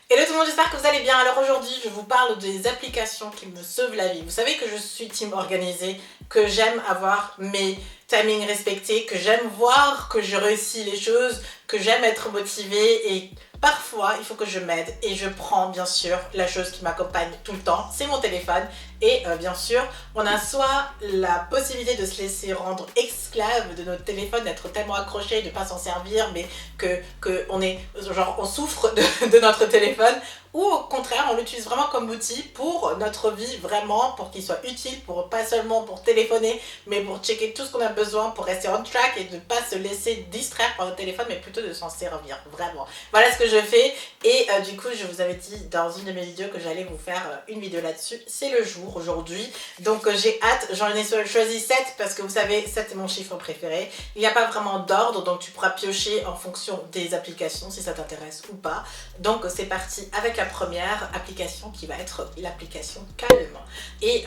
Hello tout le monde, j'espère que vous allez bien. Alors aujourd'hui, je vous parle des applications qui me sauvent la vie. Vous savez que je suis team organisée, que j'aime avoir mes timings respectés, que j'aime voir que je réussis les choses, que j'aime être motivée et parfois il faut que je m'aide et je prends bien sûr la chose qui m'accompagne tout le temps, c'est mon téléphone. Et bien sûr, on a soit la possibilité de se laisser rendre esclave de notre téléphone, d'être tellement accroché, de ne pas s'en servir, mais que on est genre on souffre de notre téléphone, ou au contraire on l'utilise vraiment comme outil pour notre vie, vraiment pour qu'il soit utile, pour pas seulement pour téléphoner, mais pour checker tout ce qu'on a besoin, pour rester on track et de ne pas se laisser distraire par le téléphone, mais plutôt de s'en servir vraiment. Voilà ce que je fais. Et du coup je vous avais dit dans une de mes vidéos que j'allais vous faire une vidéo là-dessus. C'est le jour aujourd'hui, donc j'ai hâte. J'en ai choisi 7 parce que vous savez 7 est mon chiffre préféré. Il n'y a pas vraiment d'ordre, donc tu pourras piocher en fonction des applications si ça t'intéresse ou pas. Donc c'est parti avec la première application qui va être l'application Calm. Et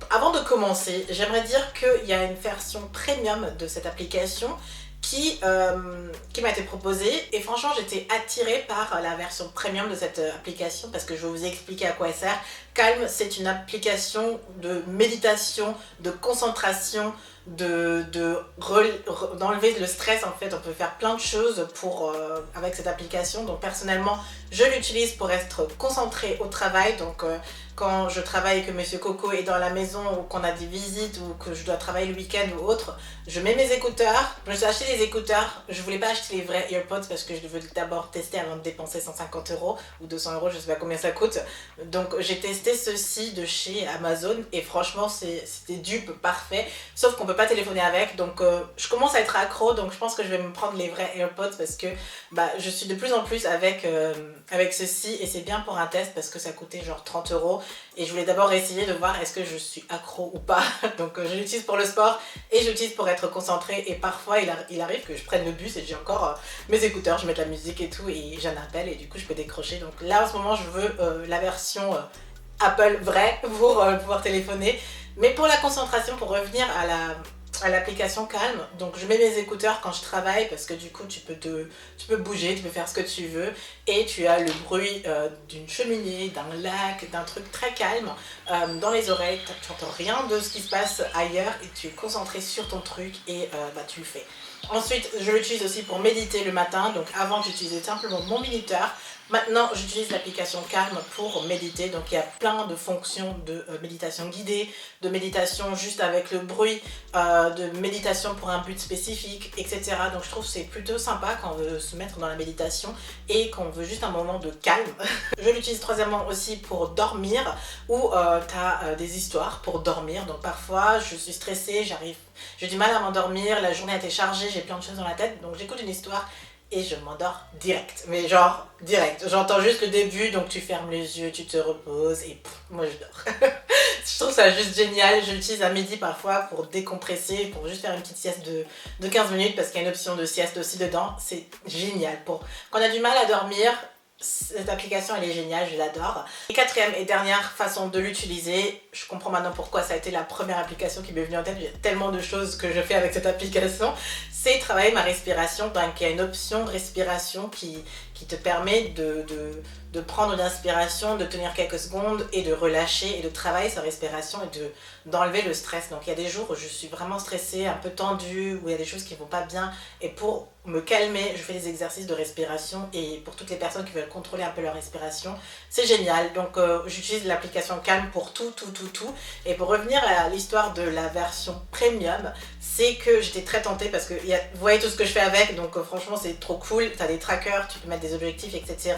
avant de commencer, j'aimerais dire qu'il y a une version premium de cette application qui m'a été proposée, et franchement j'étais attirée par la version premium de cette application parce que je vais vous expliquer à quoi elle sert. Calm, c'est une application de méditation, de concentration, d'enlever le stress. En fait on peut faire plein de choses avec cette application. Donc personnellement je l'utilise pour être concentrée au travail. Donc quand je travaille et que Monsieur Coco est dans la maison, ou qu'on a des visites, ou que je dois travailler le week-end ou autre, je mets mes écouteurs. Je me suis acheté des écouteurs. Je voulais pas acheter les vrais AirPods parce que je devais d'abord tester avant de dépenser 150 € ou 200 €, je sais pas combien ça coûte. Donc j'ai testé ceux-ci de chez Amazon et franchement c'était dupe parfait, sauf qu'on peut pas téléphoner avec. Donc je commence à être accro, donc je pense que je vais me prendre les vrais AirPods parce que je suis de plus en plus avec ceci, et c'est bien pour un test parce que ça coûtait genre 30 € et je voulais d'abord essayer de voir est-ce que je suis accro ou pas. Donc je l'utilise pour le sport et je l'utilise pour être concentrée, et parfois il arrive que je prenne le bus et j'ai encore mes écouteurs, je mets de la musique et tout et j'ai un appel et du coup je peux décrocher. Donc là en ce moment je veux la version Apple vraie pour pouvoir téléphoner. Mais pour la concentration, pour revenir à l'application Calm, donc je mets mes écouteurs quand je travaille parce que du coup tu peux bouger, tu peux faire ce que tu veux, et tu as le bruit d'une cheminée, d'un lac, d'un truc très calme dans les oreilles. Tu n'entends rien de ce qui se passe ailleurs et tu es concentré sur ton truc et tu le fais. Ensuite je l'utilise aussi pour méditer le matin. Donc avant j'utilisais simplement mon minuteur. Maintenant, j'utilise l'application Calm pour méditer. Donc, il y a plein de fonctions de méditation guidée, de méditation juste avec le bruit, de méditation pour un but spécifique, etc. Donc, je trouve que c'est plutôt sympa quand on veut se mettre dans la méditation et qu'on veut juste un moment de calme. Je l'utilise troisièmement aussi pour dormir, où tu as des histoires pour dormir. Donc, parfois, je suis stressée, j'ai du mal à m'endormir, la journée a été chargée, j'ai plein de choses dans la tête. Donc, j'écoute une histoire et je m'endors direct, mais genre direct. J'entends juste le début, donc tu fermes les yeux, tu te reposes et moi je dors. Je trouve ça juste génial. Je l'utilise à midi parfois pour décompresser, pour juste faire une petite sieste de 15 minutes parce qu'il y a une option de sieste aussi dedans. C'est génial. Quand on a du mal à dormir, cette application elle est géniale, je l'adore. Et quatrième et dernière façon de l'utiliser, je comprends maintenant pourquoi ça a été la première application qui m'est venue en tête. Il y a tellement de choses que je fais avec cette application. C'est travailler ma respiration. Donc il y a une option respiration qui te permet de prendre une inspiration, de tenir quelques secondes et de relâcher et de travailler sa respiration et d'enlever le stress. Donc il y a des jours où je suis vraiment stressée, un peu tendue, où il y a des choses qui vont pas bien, et pour me calmer, je fais des exercices de respiration. Et pour toutes les personnes qui veulent contrôler un peu leur respiration, c'est génial. Donc j'utilise l'application Calm pour tout. Et pour revenir à l'histoire de la version premium, c'est que j'étais très tentée parce que vous voyez tout ce que je fais avec, donc franchement c'est trop cool. Tu as des trackers, tu peux mettre des objectifs, etc.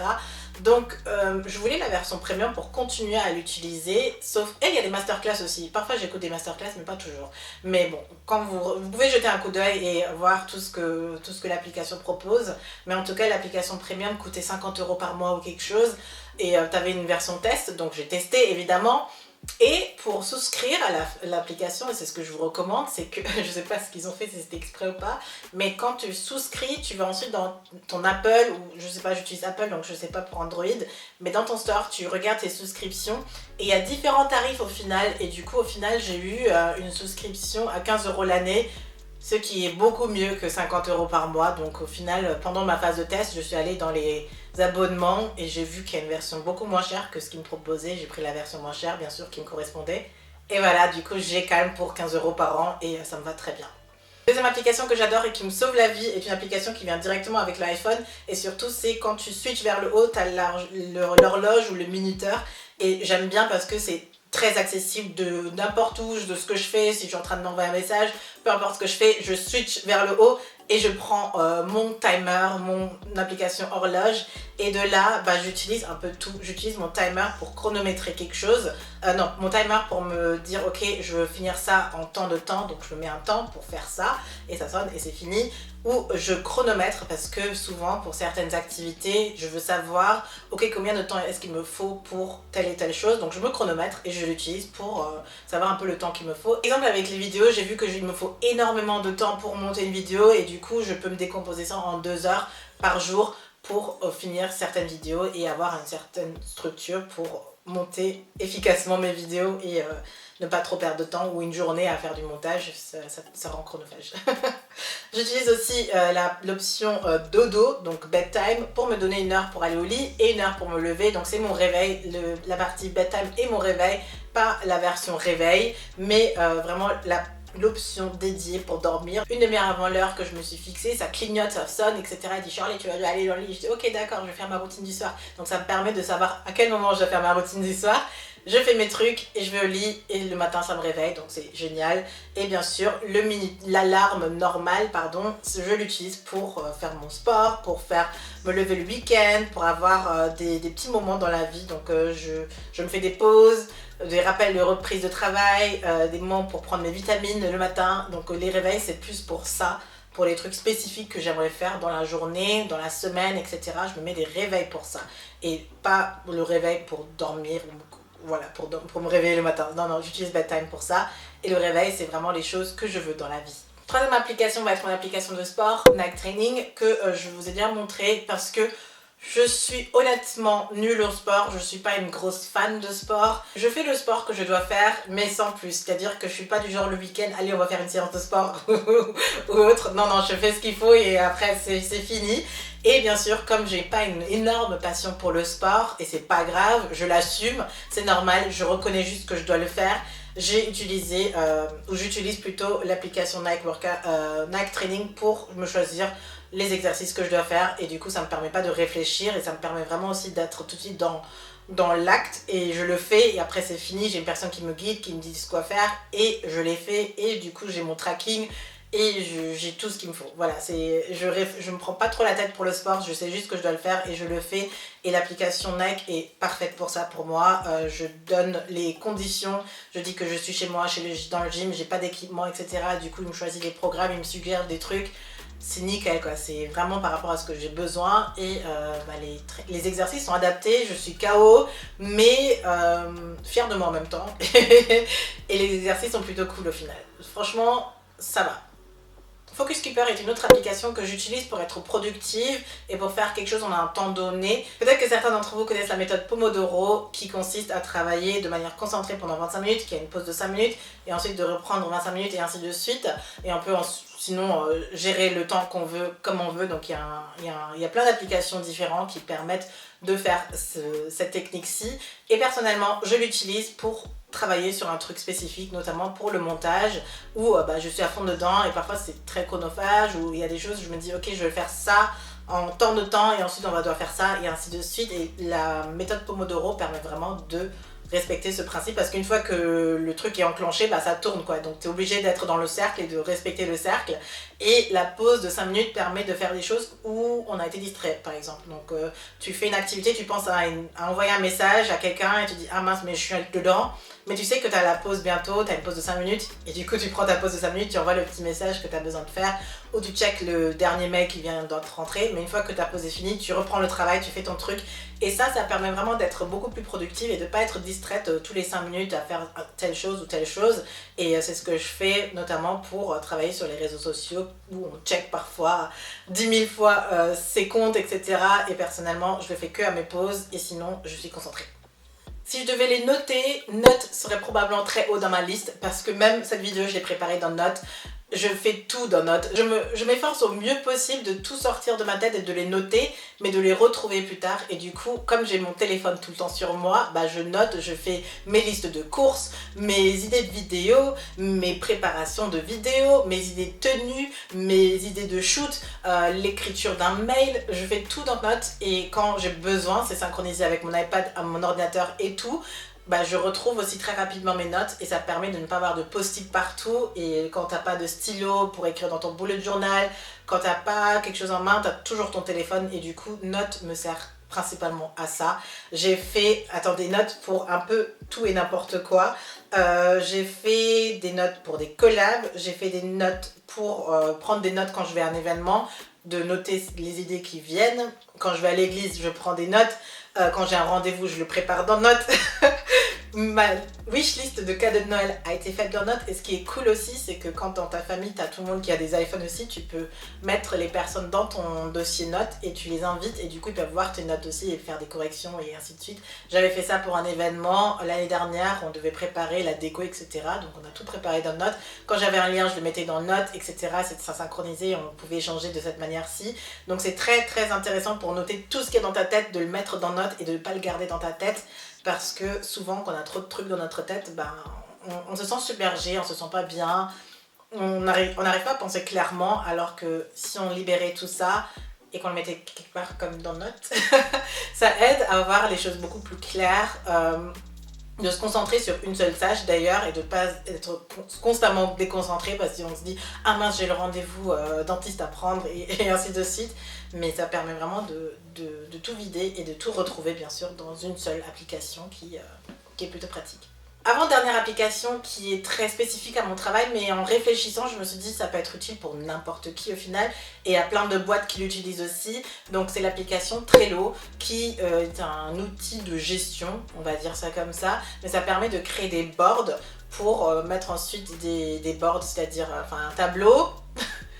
Donc je voulais la version premium pour continuer à l'utiliser, sauf il y a des masterclass aussi. Parfois j'écoute des masterclass mais pas toujours. Mais bon, quand vous pouvez jeter un coup d'œil et voir tout ce que l'application propose. Mais en tout cas l'application premium coûtait 50 € par mois ou quelque chose, et tu avais une version test, donc j'ai testé évidemment. Et pour souscrire à l'application, et c'est ce que je vous recommande, c'est que, je sais pas ce qu'ils ont fait, si c'était exprès ou pas, mais quand tu souscris, tu vas ensuite dans ton Apple, ou je sais pas, j'utilise Apple donc je sais pas pour Android, mais dans ton store, tu regardes tes souscriptions, et il y a différents tarifs au final, et du coup au final j'ai eu une souscription à 15 € l'année, ce qui est beaucoup mieux que 50 € par mois. Donc au final, pendant ma phase de test, je suis allée dans les abonnements et j'ai vu qu'il y a une version beaucoup moins chère que ce qu'ils me proposaient. J'ai pris la version moins chère, bien sûr, qui me correspondait. Et voilà, du coup, j'ai quand même pour 15 € par an et ça me va très bien. Deuxième application que j'adore et qui me sauve la vie est une application qui vient directement avec l'iPhone et surtout c'est quand tu switches vers le haut, tu as l'horloge ou le minuteur et j'aime bien parce que c'est très accessible de n'importe où, de ce que je fais, si je suis en train de m'envoyer un message, peu importe ce que je fais, je switch vers le haut et je prends mon timer, mon application horloge et de là j'utilise un peu tout, j'utilise mon timer pour chronométrer quelque chose, non, mon timer pour me dire ok je veux finir ça en tant de temps, donc je me mets un temps pour faire ça et ça sonne et c'est fini, ou je chronomètre parce que souvent pour certaines activités je veux savoir ok combien de temps est-ce qu'il me faut pour telle et telle chose, donc je me chronomètre et je l'utilise pour savoir un peu le temps qu'il me faut. Exemple avec les vidéos, j'ai vu que il me faut énormément de temps pour monter une vidéo et du coup je peux me décomposer ça en 2 heures par jour pour finir certaines vidéos et avoir une certaine structure pour monter efficacement mes vidéos et ne pas trop perdre de temps ou une journée à faire du montage, ça rend chronophage. J'utilise aussi l'option dodo, donc bedtime, pour me donner 1 heure pour aller au lit et 1 heure pour me lever, donc c'est mon réveil, la partie bedtime et mon réveil, pas la version réveil, mais vraiment l'option dédiée pour dormir. 1 demi-heure avant l'heure que je me suis fixée, ça clignote, ça sonne, etc. Elle dit Charlie, tu vas aller dans le lit. Je dis ok d'accord, je vais faire ma routine du soir. Donc ça me permet de savoir à quel moment je vais faire ma routine du soir. Je fais mes trucs et je vais au lit et le matin ça me réveille, donc c'est génial. Et bien sûr, l'alarme normale, je l'utilise pour faire mon sport, pour me lever le week-end, pour avoir des petits moments dans la vie. Donc je me fais des pauses, des rappels de reprise de travail, des moments pour prendre mes vitamines le matin. Donc les réveils c'est plus pour ça, pour les trucs spécifiques que j'aimerais faire dans la journée, dans la semaine, etc. Je me mets des réveils pour ça et pas le réveil pour dormir. Voilà, pour me réveiller le matin. Non, j'utilise bedtime pour ça. Et le réveil, c'est vraiment les choses que je veux dans la vie. Troisième application va être mon application de sport, Nike Training, que je vous ai bien montré parce que je suis honnêtement nulle au sport, je suis pas une grosse fan de sport. Je fais le sport que je dois faire, mais sans plus. C'est-à-dire que je suis pas du genre le week-end, allez on va faire une séance de sport ou autre. Non, je fais ce qu'il faut et après c'est fini. Et bien sûr, comme j'ai pas une énorme passion pour le sport, et c'est pas grave, je l'assume, c'est normal, je reconnais juste que je dois le faire. J'utilise plutôt l'application Nike Training pour me choisir les exercices que je dois faire et du coup ça me permet pas de réfléchir et ça me permet vraiment aussi d'être tout de suite dans l'acte et je le fais et après c'est fini, j'ai une personne qui me guide, qui me dit quoi faire et je l'ai fait et du coup j'ai mon tracking et j'ai tout ce qu'il me faut. Voilà, je me prends pas trop la tête pour le sport, je sais juste que je dois le faire et je le fais et l'application Nike est parfaite pour ça pour moi. Je donne les conditions, je dis que je suis chez moi, dans le gym, j'ai pas d'équipement, etc. Du coup il me choisit des programmes, il me suggère des trucs. C'est nickel quoi, c'est vraiment par rapport à ce que j'ai besoin et les exercices sont adaptés, je suis KO mais fière de moi en même temps et les exercices sont plutôt cool au final. Franchement, ça va. Focus Keeper est une autre application que j'utilise pour être productive et pour faire quelque chose en un temps donné. Peut-être que certains d'entre vous connaissent la méthode Pomodoro qui consiste à travailler de manière concentrée pendant 25 minutes, qui a une pause de 5 minutes et ensuite de reprendre 25 minutes et ainsi de suite. Et on peut sinon gérer le temps qu'on veut comme on veut. Donc il y a plein d'applications différentes qui permettent de faire cette technique-ci. Et personnellement, je l'utilise pour travailler sur un truc spécifique, notamment pour le montage où je suis à fond dedans et parfois c'est très chronophage où il y a des choses où je me dis ok je vais faire ça en tant de temps et ensuite on va devoir faire ça et ainsi de suite et la méthode Pomodoro permet vraiment de respecter ce principe parce qu'une fois que le truc est enclenché, ça tourne quoi. Donc tu es obligé d'être dans le cercle et de respecter le cercle. Et la pause de 5 minutes permet de faire des choses où on a été distrait par exemple. Donc tu fais une activité, tu penses à envoyer un message à quelqu'un et tu dis ah mince mais je suis dedans. Mais tu sais que tu as la pause bientôt, tu as une pause de 5 minutes et du coup tu prends ta pause de 5 minutes, tu envoies le petit message que tu as besoin de faire ou tu check le dernier mail qui vient d'être rentré. Mais une fois que ta pause est finie, tu reprends le travail, tu fais ton truc et ça permet vraiment d'être beaucoup plus productive et de ne pas être distraite tous les 5 minutes à faire telle chose ou telle chose. Et c'est ce que je fais notamment pour travailler sur les réseaux sociaux où on check parfois 10 000 fois ses comptes, etc. Et personnellement, je le fais que à mes pauses et sinon je suis concentrée. Si je devais les noter, Notes serait probablement très haut dans ma liste parce que même cette vidéo je l'ai préparée dans Notes. je fais tout dans Notes. Je m'efforce au mieux possible de tout sortir de ma tête et de les noter, mais de les retrouver plus tard. Et du coup, comme j'ai mon téléphone tout le temps sur moi, bah je note, je fais mes listes de courses, mes idées de vidéos, mes préparations de vidéos, mes idées de tenues, mes idées de shoot, l'écriture d'un mail. Je fais tout dans Notes et quand j'ai besoin, c'est synchronisé avec mon iPad, mon ordinateur et tout. Bah, je retrouve aussi très rapidement mes notes et ça permet de ne pas avoir de post-it partout. Et quand t'as pas de stylo pour écrire dans ton bullet journal, quand t'as pas quelque chose en main, t'as toujours ton téléphone et du coup, Notes me sert principalement à ça. J'ai fait, des notes pour un peu tout et n'importe quoi. J'ai fait des notes pour des collabs, j'ai fait des notes pour prendre des notes quand je vais à un événement, de noter les idées qui viennent. Quand je vais à l'église, je prends des notes. Quand j'ai un rendez-vous, je le prépare dans Notes. Ma wishlist de cadeaux de Noël a été faite dans Notes et ce qui est cool aussi, c'est que quand dans ta famille, tu as tout le monde qui a des iPhones aussi, tu peux mettre les personnes dans ton dossier notes et tu les invites et du coup ils peuvent voir tes notes aussi et faire des corrections et ainsi de suite. J'avais fait ça pour un événement l'année dernière, on devait préparer la déco, etc. Donc on a tout préparé dans Notes. Quand j'avais un lien, je le mettais dans Notes, etc. Ça synchronisait, on pouvait échanger de cette manière-ci. Donc c'est très très intéressant pour noter tout ce qui est dans ta tête, de le mettre dans Notes et de ne pas le garder dans ta tête. Parce que souvent, quand on a trop de trucs dans notre tête, ben, on se sent submergé, on se sent pas bien, on n'arrive pas à penser clairement, alors que si on libérait tout ça et qu'on le mettait quelque part comme dans Notes, ça aide à voir les choses beaucoup plus claires, de se concentrer sur une seule tâche d'ailleurs et de ne pas être constamment déconcentré parce qu'on se dit « Ah mince, j'ai le rendez-vous dentiste à prendre » et ainsi de suite. Mais ça permet vraiment de tout vider et de tout retrouver bien sûr dans une seule application qui est plutôt pratique. Avant-dernière application qui est très spécifique à mon travail, mais en réfléchissant, je me suis dit que ça peut être utile pour n'importe qui au final. Et il y a plein de boîtes qui l'utilisent aussi. Donc c'est l'application Trello qui est un outil de gestion, on va dire ça comme ça. Mais ça permet de créer des boards pour mettre ensuite des boards, c'est-à-dire un tableau.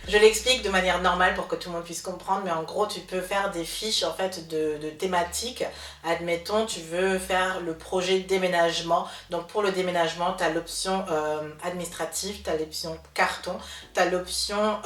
Je l'explique de manière normale pour que tout le monde puisse comprendre, mais en gros tu peux faire des fiches en fait de thématiques. Admettons, tu veux faire le projet déménagement. Donc pour le déménagement, tu as l'option administrative, tu as l'option carton, tu as l'option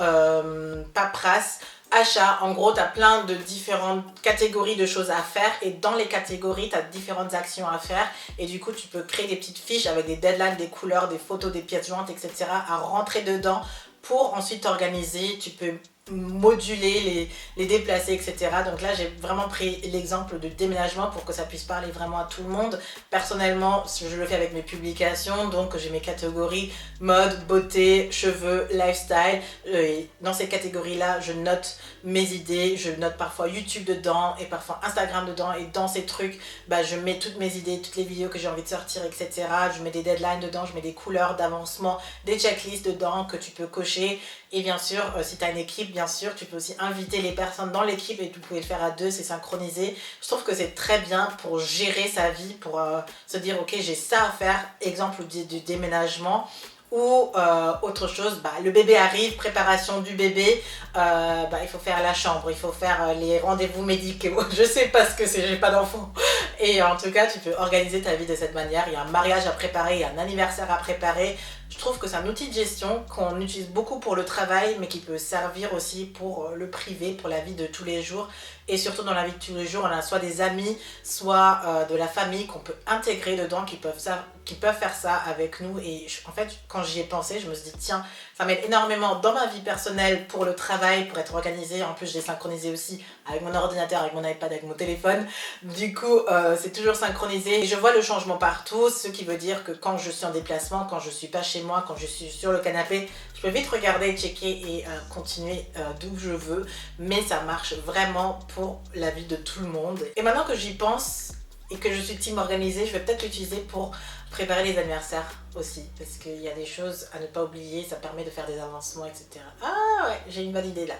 paperasse, achat. En gros, tu as plein de différentes catégories de choses à faire et dans les catégories, tu as différentes actions à faire et du coup, tu peux créer des petites fiches avec des deadlines, des couleurs, des photos, des pièces jointes, etc. à rentrer dedans pour ensuite organiser. Tu peux moduler, les déplacer, etc. Donc là, j'ai vraiment pris l'exemple de déménagement pour que ça puisse parler vraiment à tout le monde. Personnellement, je le fais avec mes publications, donc j'ai mes catégories mode, beauté, cheveux, lifestyle. Et dans ces catégories-là, je note mes idées, je note parfois YouTube dedans et parfois Instagram dedans. Et dans ces trucs, bah, je mets toutes mes idées, toutes les vidéos que j'ai envie de sortir, etc. Je mets des deadlines dedans, je mets des couleurs d'avancement, des checklists dedans que tu peux cocher. Et bien sûr, si tu as une équipe, bien sûr, tu peux aussi inviter les personnes dans l'équipe et vous pouvez le faire à deux, c'est synchronisé. Je trouve que c'est très bien pour gérer sa vie, pour se dire ok, j'ai ça à faire, exemple du déménagement. Ou autre chose, bah, le bébé arrive, préparation du bébé, il faut faire la chambre, il faut faire les rendez-vous médicaux, je sais pas ce que c'est, j'ai pas d'enfant. Et en tout cas, tu peux organiser ta vie de cette manière. Il y a un mariage à préparer, il y a un anniversaire à préparer. Je trouve que c'est un outil de gestion qu'on utilise beaucoup pour le travail, mais qui peut servir aussi pour le privé, pour la vie de tous les jours. Et surtout dans la vie de tous les jours, on a soit des amis, soit de la famille qu'on peut intégrer dedans, qui peuvent faire ça avec nous. Et en fait, quand j'y ai pensé, je me suis dit, tiens, ça m'aide énormément dans ma vie personnelle, pour le travail, pour être organisée. En plus, je l'ai synchronisé aussi avec mon ordinateur, avec mon iPad, avec mon téléphone. Du coup, c'est toujours synchronisé. Et je vois le changement partout, ce qui veut dire que quand je suis en déplacement, quand je suis pas chez moi, quand je suis sur le canapé, je peux vite regarder, checker et continuer d'où je veux. Mais ça marche vraiment pour la vie de tout le monde. Et maintenant que j'y pense et que je suis team organisée, je vais peut-être l'utiliser pour préparer les anniversaires aussi. Parce qu'il y a des choses à ne pas oublier, ça permet de faire des avancements, etc. Ah ouais, j'ai une bonne idée là.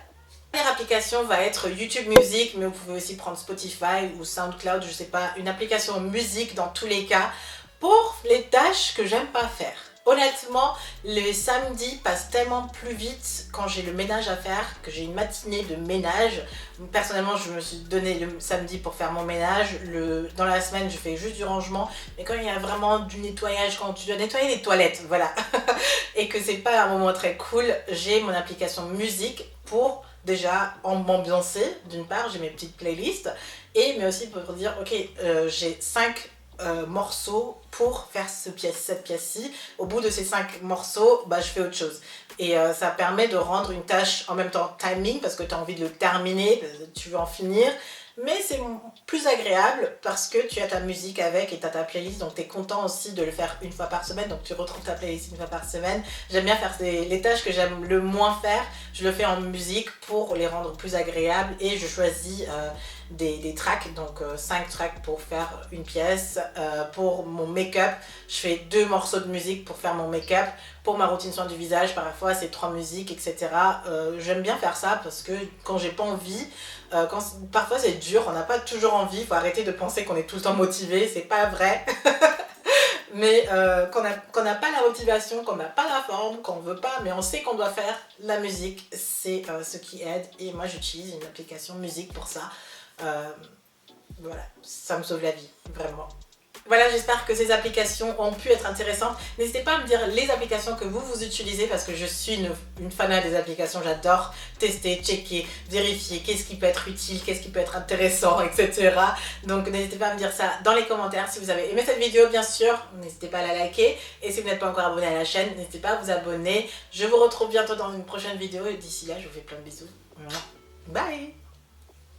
La première application va être YouTube Music, mais vous pouvez aussi prendre Spotify ou SoundCloud, je sais pas, une application musique dans tous les cas, pour les tâches que j'aime pas faire. Honnêtement, les samedis passent tellement plus vite quand j'ai le ménage à faire, que j'ai une matinée de ménage. Personnellement, je me suis donné le samedi pour faire mon ménage. Dans la semaine, je fais juste du rangement. Mais quand il y a vraiment du nettoyage, quand tu dois nettoyer les toilettes, voilà, et que c'est pas un moment très cool, j'ai mon application musique pour déjà m'ambiancer. D'une part, j'ai mes petites playlists, mais aussi pour dire, ok, j'ai 5 morceaux pour faire cette pièce-ci. Au bout de ces 5 morceaux, bah, je fais autre chose. Et ça permet de rendre une tâche en même temps timing, parce que tu as envie de le terminer, tu veux en finir. Mais c'est plus agréable parce que tu as ta musique avec et tu as ta playlist, donc tu es content aussi de le faire une fois par semaine, donc tu retrouves ta playlist une fois par semaine. J'aime bien faire les tâches que j'aime le moins faire, je le fais en musique pour les rendre plus agréables, et je choisis des tracks, donc 5 tracks pour faire une pièce. Pour mon make-up, je fais 2 morceaux de musique pour faire mon make-up. Pour ma routine soin du visage, parfois c'est 3 musiques, etc. J'aime bien faire ça parce que quand j'ai pas envie, parfois c'est dur, on n'a pas toujours envie, il faut arrêter de penser qu'on est tout le temps motivé, c'est pas vrai. Mais qu'on n'a pas la motivation, qu'on n'a pas la forme, qu'on veut pas, mais on sait qu'on doit faire la musique, c'est ce qui aide. Et moi j'utilise une application musique pour ça. Voilà, ça me sauve la vie, vraiment. Voilà, j'espère que ces applications ont pu être intéressantes. N'hésitez pas à me dire les applications que vous utilisez, parce que je suis une fanat des applications. J'adore tester, checker, vérifier qu'est-ce qui peut être utile, qu'est-ce qui peut être intéressant, etc. Donc n'hésitez pas à me dire ça dans les commentaires. Si vous avez aimé cette vidéo, bien sûr, n'hésitez pas à la liker. Et si vous n'êtes pas encore abonné à la chaîne, n'hésitez pas à vous abonner. Je vous retrouve bientôt dans une prochaine vidéo. Et d'ici là, je vous fais plein de bisous. Bye!